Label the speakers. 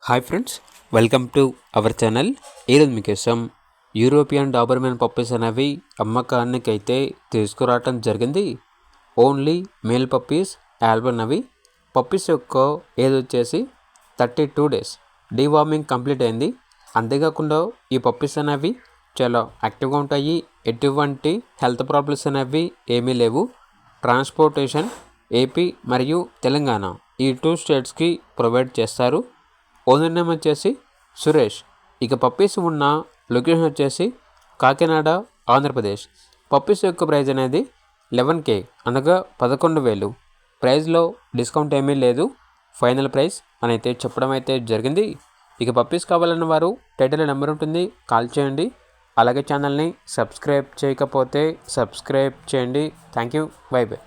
Speaker 1: Hi friends, welcome to our channel. ఈరోజు మీకోసం European Doberman puppies అనేవి అమ్మకానికి అయితే తీసుకురావటం జరిగింది. ఓన్లీ మేల్ పప్పీస్ అవైలబుల్ అవి. పప్పీస్ యొక్క ఏజ్ వచ్చేసి 32 డేస్. డీవార్మింగ్ కంప్లీట్ అయింది. అంతేకాకుండా ఈ పప్పీస్ అనేవి చాలా యాక్టివ్గా ఉంటాయి. ఎటువంటి హెల్త్ ప్రాబ్లమ్స్ అనేవి ఏమీ లేవు. ట్రాన్స్పోర్టేషన్ ఏపీ మరియు తెలంగాణ ఈ 2 స్టేట్స్కి ప్రొవైడ్ చేస్తారు. ఓనర్ నేమ్ వచ్చేసి సురేష్. ఇక పప్పీస్ ఉన్న లొకేషన్ వచ్చేసి కాకినాడ, ఆంధ్రప్రదేశ్. పప్పీస్ యొక్క ప్రైస్ అనేది 11K అనగా 11,000. ప్రైస్లో డిస్కౌంట్ ఏమీ లేదు. ఫైనల్ ప్రైస్ అని అయితే చెప్పడం అయితే జరిగింది. ఇక పప్పీస్ కావాలన్న వారు టైటిల్ నెంబర్ ఉంటుంది, కాల్ చేయండి. అలాగే ఛానల్ని సబ్స్క్రైబ్ చేయకపోతే సబ్స్క్రైబ్ చేయండి. Thank you. By by.